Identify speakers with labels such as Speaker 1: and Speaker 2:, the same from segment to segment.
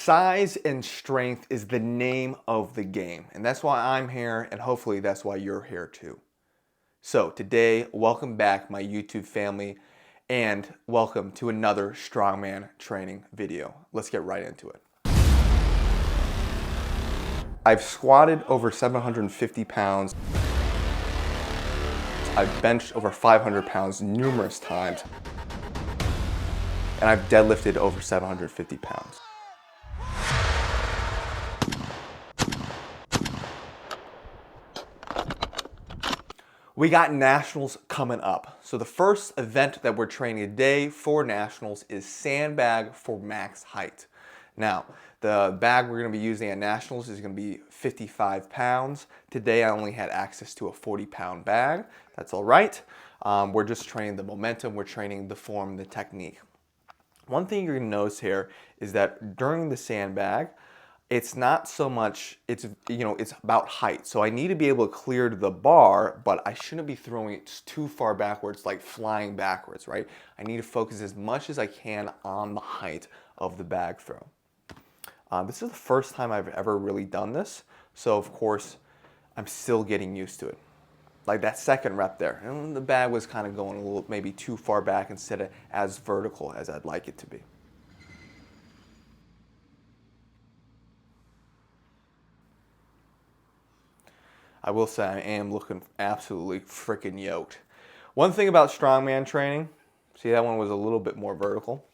Speaker 1: Size and strength is the name of the game, and that's why I'm here, and hopefully that's why you're here too. So today, welcome back my YouTube family, and welcome to another strongman training video. Let's get right into it. I've squatted over 750 pounds. I've benched over 500 pounds numerous times, and I've deadlifted over 750 pounds. We got nationals coming up. So the first event that we're training today for nationals is Sandbag for max height. Now, the bag we're gonna be using at nationals is gonna be 55 pounds. Today I only had access to a 40-pound bag. That's all right. We're just training the momentum, we're training the form, the technique. One thing you're gonna notice here is that during the sandbag, it's not so much, it's about height. So I need to be able to clear the bar, but I shouldn't be throwing it too far backwards, like flying backwards, right? I need to focus as much as I can on the height of the bag throw. This is the first time I've ever really done this. So of course, I'm still getting used to it. Like that second rep there, and the bag was kind of going a little, maybe too far back instead of as vertical as I'd like it to be. I will say I am looking absolutely freaking yoked. One thing about strongman training, see that one was a little bit more vertical.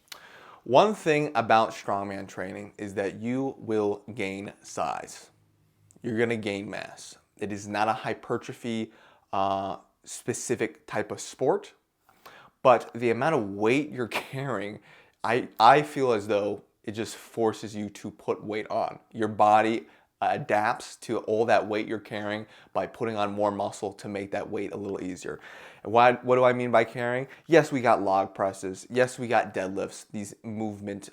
Speaker 1: One thing about strongman training is that you will gain size. You're gonna gain mass. It is not a hypertrophy specific type of sport, but the amount of weight you're carrying, I feel as though it just forces you to put weight on. Your body adapts to all that weight you're carrying by putting on more muscle to make that weight a little easier. And what do I mean by carrying? Yes, we got log presses. Yes, we got deadlifts, these movement,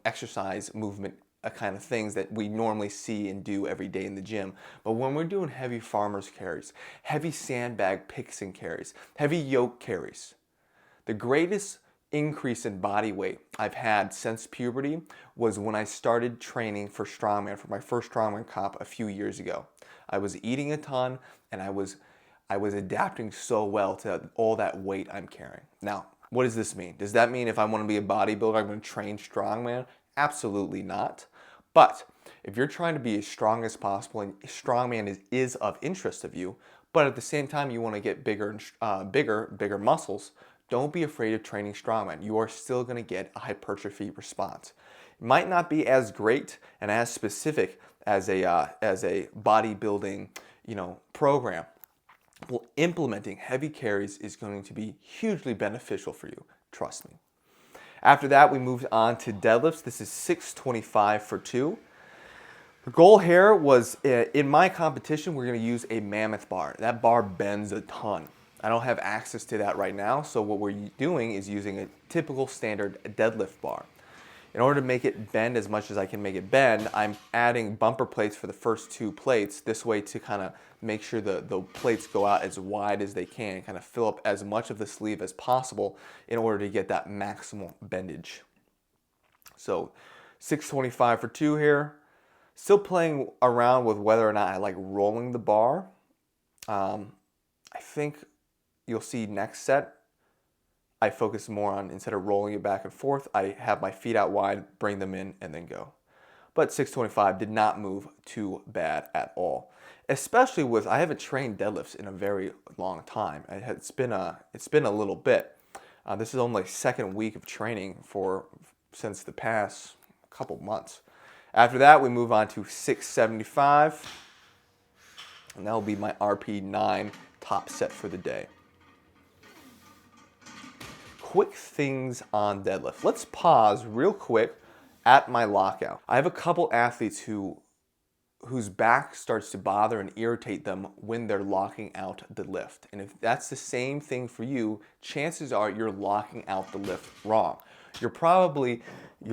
Speaker 1: exercise movement kind of things that we normally see and do every day in the gym. But when we're doing heavy farmer's carries, heavy sandbag picks and carries, heavy yoke carries, the greatest increase in body weight I've had since puberty was when I started training for strongman, for my first strongman comp a few years ago. I was eating a ton and I was adapting so well to all that weight I'm carrying. Now, what does this mean? Does that mean if I want to be a bodybuilder, I'm going to train strongman? Absolutely not. But if you're trying to be as strong as possible and strongman is of interest of you, but at the same time you want to get bigger muscles, don't be afraid of training strongman. You are still going to get a hypertrophy response. It might not be as great and as specific as a bodybuilding, program. Well, implementing heavy carries is going to be hugely beneficial for you. Trust me. After that, we moved on to deadlifts. This is 625 for 2. The goal here was, in my competition, we're going to use a mammoth bar. That bar bends a ton. I don't have access to that right now, so what we're doing is using a typical standard deadlift bar. In order to make it bend as much as I can make it bend, I'm adding bumper plates for the first 2 plates, this way to kind of make sure the plates go out as wide as they can, kind of fill up as much of the sleeve as possible in order to get that maximal bendage. So 625 for 2 here. Still playing around with whether or not I like rolling the bar. I think you'll see next set, I focus more on, instead of rolling it back and forth, I have my feet out wide, bring them in, and then go. But 625 did not move too bad at all. Especially with, I haven't trained deadlifts in a very long time. It's been a little bit. This is only second week of training since the past couple months. After that, we move on to 675. And that will be my RP9 top set for the day. Quick things on deadlift. Let's pause real quick at my lockout. I have a couple athletes whose back starts to bother and irritate them when they're locking out the lift. And if that's the same thing for you, chances are you're locking out the lift wrong. You're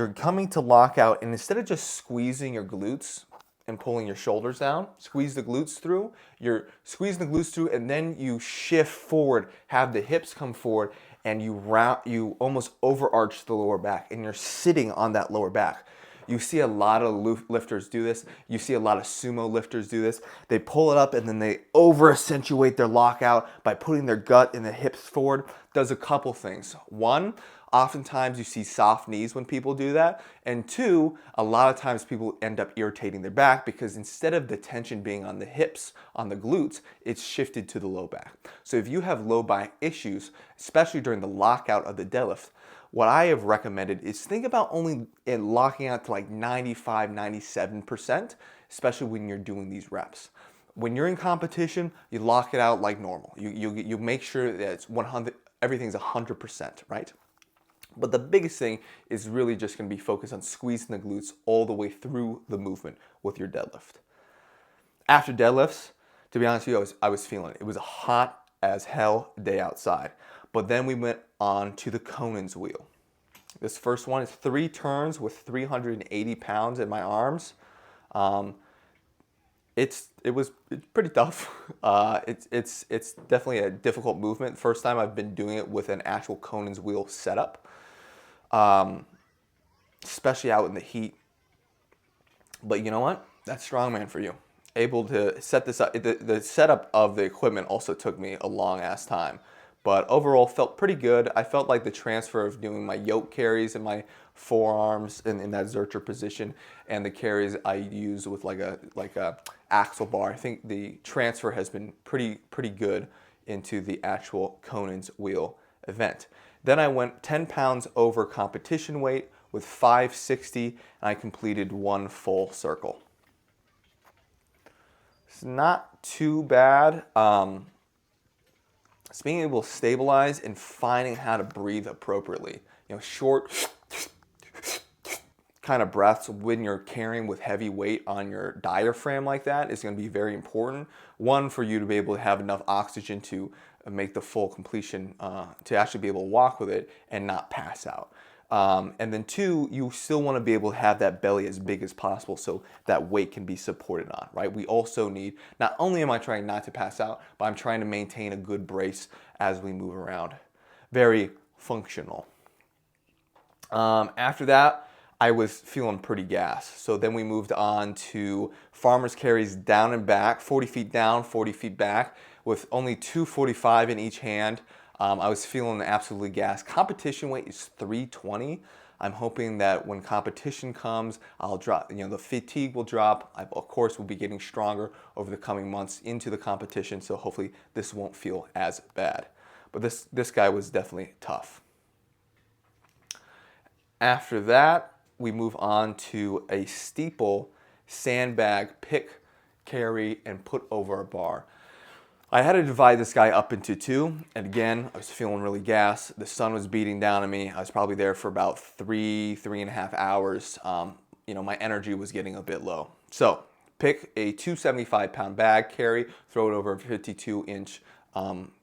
Speaker 1: coming to lock out, and instead of just squeezing your glutes and pulling your shoulders down, squeeze the glutes through, you're squeezing the glutes through, and then you shift forward, have the hips come forward, and you almost overarch the lower back, and you're sitting on that lower back. You see a lot of lifters do this. You see a lot of sumo lifters do this. They pull it up and then they over accentuate their lockout by putting their gut and the hips forward. Does a couple things. One, oftentimes you see soft knees when people do that. And two, a lot of times people end up irritating their back because instead of the tension being on the hips, on the glutes, it's shifted to the low back. So if you have low back issues, especially during the lockout of the deadlift, what I have recommended is think about only locking out to like 95, 97%, especially when you're doing these reps. When you're in competition, you lock it out like normal. You make sure that it's 100, everything's 100%, right? But the biggest thing is really just going to be focused on squeezing the glutes all the way through the movement with your deadlift. After deadlifts, to be honest with you, I was feeling it. It was a hot as hell day outside. But then we went on to the Conan's wheel. This first one is 3 turns with 380 pounds in my arms. It's pretty tough. It's definitely a difficult movement. First time I've been doing it with an actual Conan's wheel setup, especially out in the heat. But you know what? That's strongman for you. Able to set this up. The setup of the equipment also took me a long ass time. But overall felt pretty good. I felt like the transfer of doing my yoke carries in my forearms in that Zercher position and the carries I use with like a axle bar. I think the transfer has been pretty good into the actual Conan's wheel event. Then I went 10 pounds over competition weight with 560 and I completed 1 full circle. It's not too bad. It's being able to stabilize and finding how to breathe appropriately. You know, short kind of breaths when you're carrying with heavy weight on your diaphragm like that is going to be very important. One, for you to be able to have enough oxygen to make the full completion, to actually be able to walk with it and not pass out. And then two, you still want to be able to have that belly as big as possible so that weight can be supported on, right? We also need, not only am I trying not to pass out, but I'm trying to maintain a good brace as we move around. Very functional. After that, I was feeling pretty gassed. So then we moved on to farmer's carries down and back, 40 feet down, 40 feet back, with only 245 in each hand. I was feeling absolutely gassed. Competition weight is 320. I'm hoping that when competition comes, I'll drop, the fatigue will drop. I, of course, will be getting stronger over the coming months into the competition, so hopefully this won't feel as bad. But this guy was definitely tough. After that, we move on to a steeple sandbag pick, carry, and put over a bar. I had to divide this guy up into 2, and again, I was feeling really gassed. The sun was beating down on me. I was probably there for about 3.5 hours. My energy was getting a bit low. So pick a 275-pound bag, carry, throw it over a 52-inch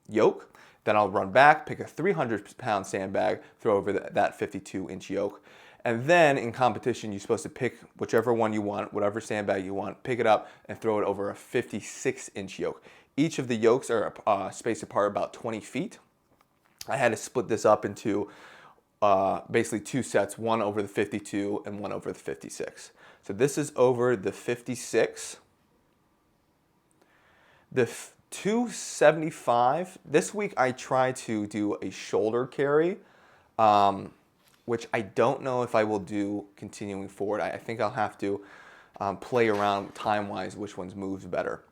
Speaker 1: yoke. Then I'll run back, pick a 300-pound sandbag, throw over that 52-inch yoke. And then in competition, you're supposed to pick whichever one you want, whatever sandbag you want, pick it up and throw it over a 56-inch yoke. Each of the yokes are spaced apart about 20 feet. I had to split this up into basically 2 sets, one over the 52 and one over the 56. So this is over the 56. The 275, this week I tried to do a shoulder carry, which I don't know if I will do continuing forward. I think I'll have to play around time-wise which ones moves better.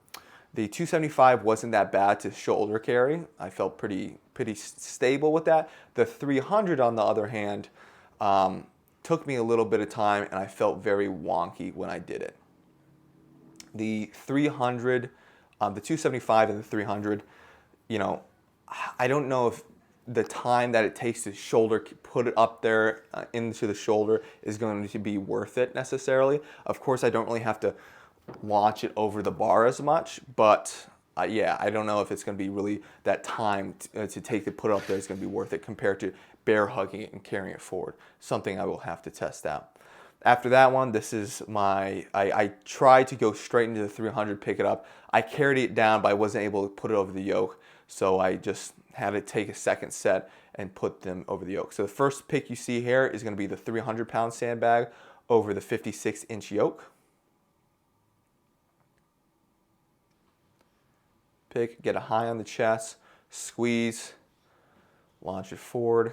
Speaker 1: The 275 wasn't that bad to shoulder carry. I felt pretty stable with that. The 300, on the other hand, took me a little bit of time, and I felt very wonky when I did it. The 300, the 275 and the 300, I don't know if the time that it takes to put it up there into the shoulder is going to be worth it necessarily. Of course, I don't really have to launch it over the bar as much, but yeah, I don't know if it's going to be really that time to take to put it up there is going to be worth it compared to bear hugging it and carrying it forward. Something I will have to test out. After that one, this is I tried to go straight into the 300, pick it up. I carried it down, but I wasn't able to put it over the yoke, so I just had to take a second set and put them over the yoke. So the first pick you see here is going to be the 300-pound sandbag over the 56-inch yoke. Pick, get a high on the chest, squeeze, launch it forward.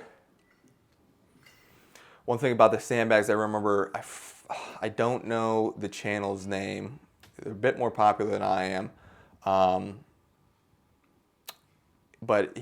Speaker 1: One thing about the sandbags, I remember, I don't know the channel's name. They're a bit more popular than I am. But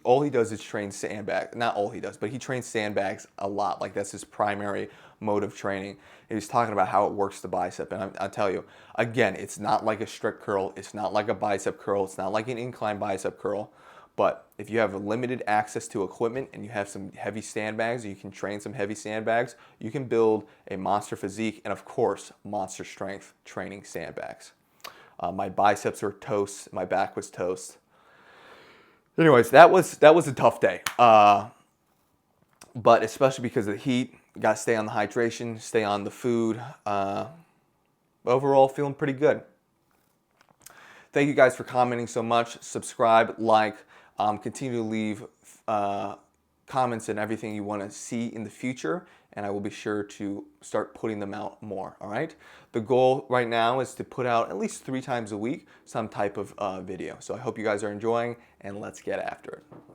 Speaker 1: all he does is train sandbags. Not all he does, but he trains sandbags a lot. Like, that's his primary mode of training. He was talking about how it works the bicep. And I'll tell you, again, it's not like a strict curl. It's not like a bicep curl. It's not like an incline bicep curl. But if you have limited access to equipment and you have some heavy sandbags, or you can train some heavy sandbags, you can build a monster physique and, of course, monster strength training sandbags. My biceps were toast. My back was toast. Anyways, that was a tough day. But especially because of the heat, got to stay on the hydration, stay on the food. Overall, feeling pretty good. Thank you guys for commenting so much. Subscribe, like, continue to leave comments and everything you want to see in the future, and I will be sure to start putting them out more, all right? The goal right now is to put out at least 3 times a week some type of video. So I hope you guys are enjoying, and let's get after it.